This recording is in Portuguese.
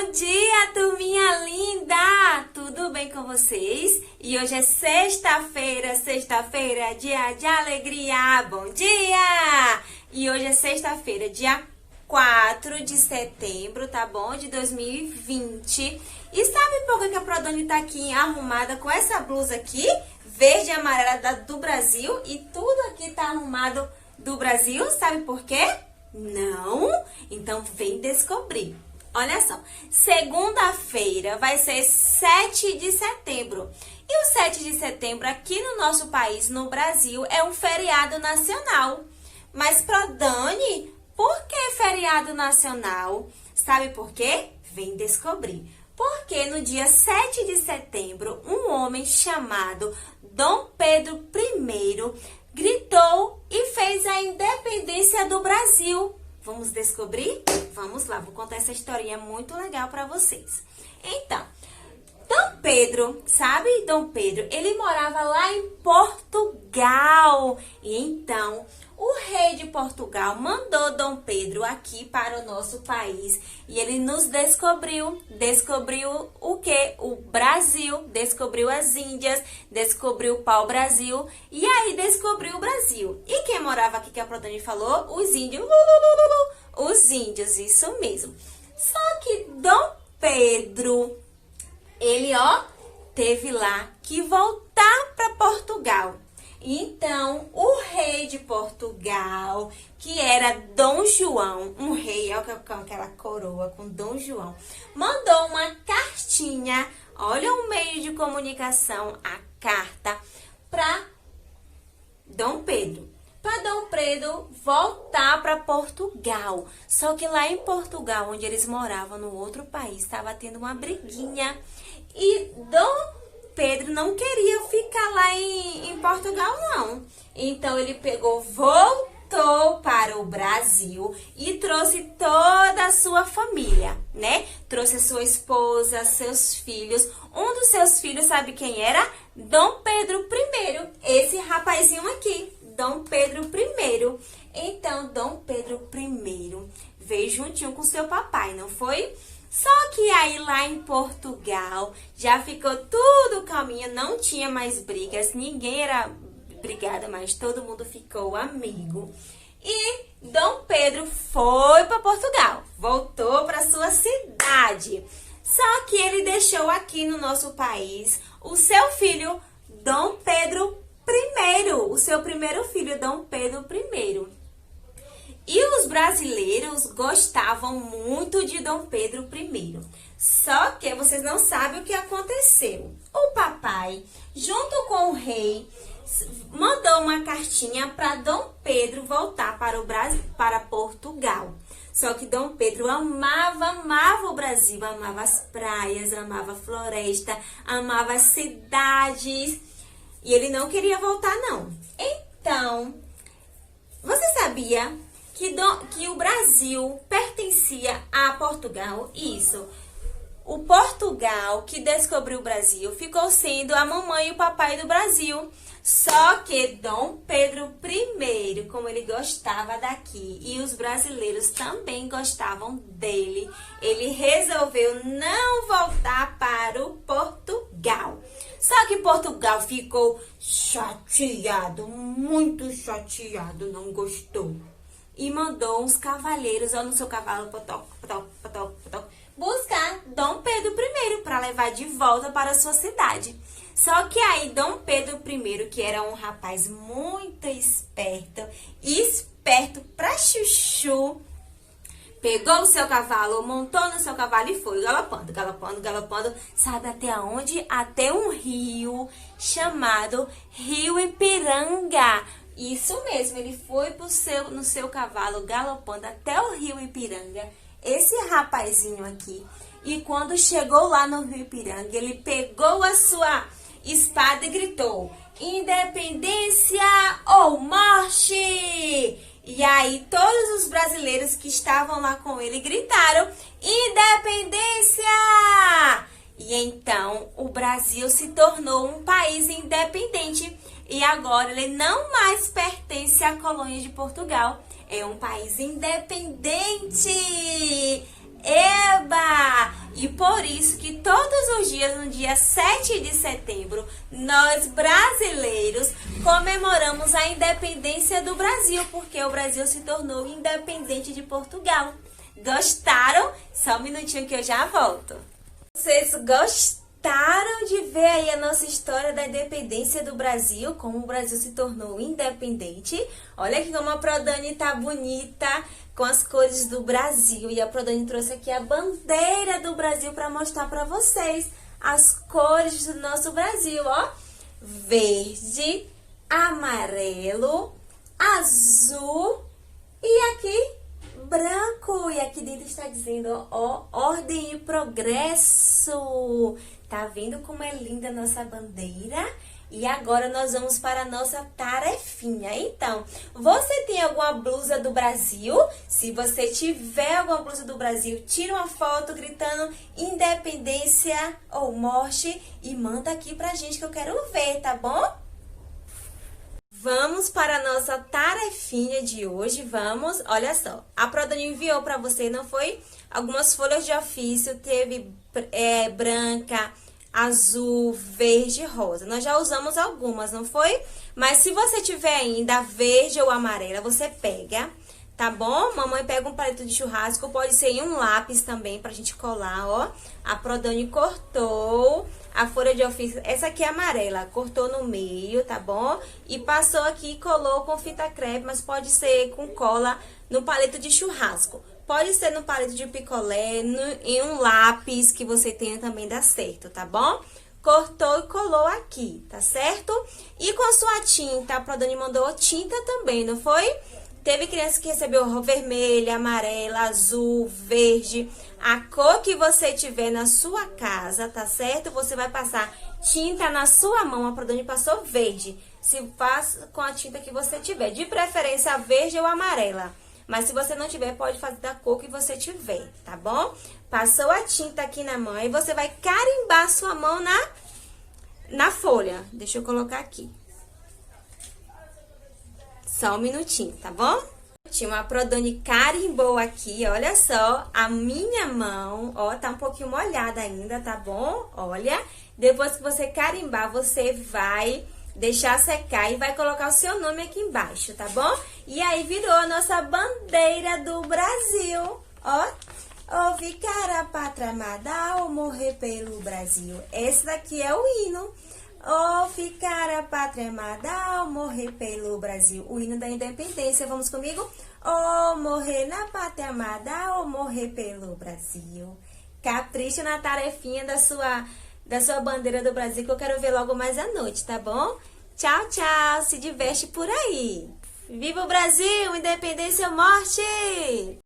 Bom dia, turminha linda! Tudo bem com vocês? E hoje é sexta-feira, dia de alegria! Bom dia! E hoje é sexta-feira, dia 4 de setembro, tá bom? De 2020. E sabe por que a Prodoni tá aqui arrumada com essa blusa aqui? Verde e amarela do Brasil. E tudo aqui tá arrumado do Brasil. Sabe por quê? Não? Então vem descobrir. Olha só, segunda-feira vai ser 7 de setembro. E o 7 de setembro aqui no nosso país, no Brasil, é um feriado nacional. Mas, Prodoni, por que feriado nacional? Sabe por quê? Vem descobrir. Porque no dia 7 de setembro, um homem chamado Dom Pedro I gritou e fez a independência do Brasil. Vamos descobrir? Vamos lá, vou contar essa historinha muito legal para vocês. Então, Dom Pedro, sabe Dom Pedro? Ele morava lá em Portugal. E então, o rei de Portugal mandou Dom Pedro aqui para o nosso país. E ele nos descobriu. Descobriu o quê? O Brasil. Descobriu as Índias. Descobriu o pau-brasil. E aí descobriu o Brasil. E quem morava aqui, que a Prodoni falou? Os índios. Os índios, isso mesmo. Só que Dom Pedro, ele, teve lá que voltar para Portugal. Então, o rei de Portugal, que era Dom João, um rei, com aquela coroa com Dom João, mandou uma cartinha, olha o meio de comunicação, a carta, para Dom Pedro. Para Dom Pedro voltar para Portugal. Só que lá em Portugal, onde eles moravam, no outro país, estava tendo uma briguinha. E Dom Pedro não queria ficar lá em Portugal, não. Então, ele voltou para o Brasil e trouxe toda a sua família, né? Trouxe a sua esposa, seus filhos. Um dos seus filhos, sabe quem era? Dom Pedro I. Esse rapazinho aqui, Dom Pedro I. Então, Dom Pedro I veio juntinho com seu papai, não foi? Só que aí lá em Portugal já ficou tudo calminho, não tinha mais brigas, ninguém era brigado, mas todo mundo ficou amigo. E Dom Pedro foi para Portugal, voltou para sua cidade. Só que ele deixou aqui no nosso país o seu filho, Dom Pedro I, o seu primeiro filho, Dom Pedro I. E os brasileiros gostavam muito de Dom Pedro I. Só que vocês não sabem o que aconteceu. O papai, junto com o rei, mandou uma cartinha para Dom Pedro voltar para o Brasil, para Portugal. Só que Dom Pedro amava o Brasil, amava as praias, amava a floresta, amava as cidades. E ele não queria voltar, não. Então, você sabia que o Brasil pertencia a Portugal? Isso. O Portugal que descobriu o Brasil ficou sendo a mamãe e o papai do Brasil. Só que Dom Pedro I, como ele gostava daqui e os brasileiros também gostavam dele, ele resolveu não voltar para o Portugal. Só que Portugal ficou chateado, muito chateado, não gostou. E mandou uns cavaleiros, no seu cavalo, buscar Dom Pedro I para levar de volta para a sua cidade. Só que aí Dom Pedro I, que era um rapaz muito esperto pra chuchu, pegou o seu cavalo, montou no seu cavalo e foi galopando. Sabe até onde? Até um rio chamado Rio Ipiranga. Isso mesmo, ele foi no seu cavalo galopando até o Rio Ipiranga, esse rapazinho aqui. E quando chegou lá no Rio Ipiranga, ele pegou a sua espada e gritou: independência ou morte! E aí todos os brasileiros que estavam lá com ele gritaram: independência! E então o Brasil se tornou um país independente. E agora ele não mais pertence à colônia de Portugal. É um país independente. Eba! E por isso que todos os dias, no dia 7 de setembro, nós brasileiros comemoramos a independência do Brasil, porque o Brasil se tornou independente de Portugal. Gostaram? Só um minutinho que eu já volto. Vocês gostaram de ver aí a nossa história da independência do Brasil, como o Brasil se tornou independente? Olha aqui como a Prodani tá bonita com as cores do Brasil. E a Prodani trouxe aqui a bandeira do Brasil para mostrar para vocês as cores do nosso Brasil, ó. Verde, amarelo, azul e aqui branco. E aqui dentro está dizendo, ó, ordem e progresso. Tá vendo como é linda a nossa bandeira? E agora nós vamos para a nossa tarefinha. Então, você tem alguma blusa do Brasil? Se você tiver alguma blusa do Brasil, tira uma foto gritando independência ou morte e manda aqui pra gente que eu quero ver, tá bom? Vamos para a nossa tarefinha de hoje, vamos. Olha só, a Prodani enviou para você, não foi? Algumas folhas de ofício, teve branca, azul, verde e rosa. Nós já usamos algumas, não foi? Mas se você tiver ainda verde ou amarela, você pega, tá bom? Mamãe pega um palito de churrasco, pode ser em um lápis também pra gente colar, ó. A Prodani cortou a folha de ofício, essa aqui é amarela, cortou no meio, tá bom? E passou aqui e colou com fita crepe, mas pode ser com cola no palito de churrasco. Pode ser no palito de picolé, em um lápis que você tenha também dá certo, tá bom? Cortou e colou aqui, tá certo? E com sua tinta, a Prodani mandou tinta também, não foi? Teve criança que recebeu vermelha, amarela, azul, verde. A cor que você tiver na sua casa, tá certo? Você vai passar tinta na sua mão. A Prodani passou verde. Se faz com a tinta que você tiver. De preferência, verde ou amarela. Mas se você não tiver, pode fazer da cor que você tiver, tá bom? Passou a tinta aqui na mão e você vai carimbar sua mão na folha. Deixa eu colocar aqui. Só um minutinho, tá bom? Tinha uma Prodani carimbou aqui, olha só, a minha mão, ó, tá um pouquinho molhada ainda, tá bom? Olha, depois que você carimbar, você vai deixar secar e vai colocar o seu nome aqui embaixo, tá bom? E aí virou a nossa bandeira do Brasil, ó. Ou ficar a pátria amada ou morrer pelo Brasil. Esse daqui é o hino. Ou ficar a pátria amada ou morrer pelo Brasil. O hino da independência, vamos comigo? Ou morrer na pátria amada ou morrer pelo Brasil. Capricha na tarefinha da sua bandeira do Brasil, que eu quero ver logo mais à noite, tá bom? Tchau, tchau, se diverte por aí. Viva o Brasil, independência ou morte!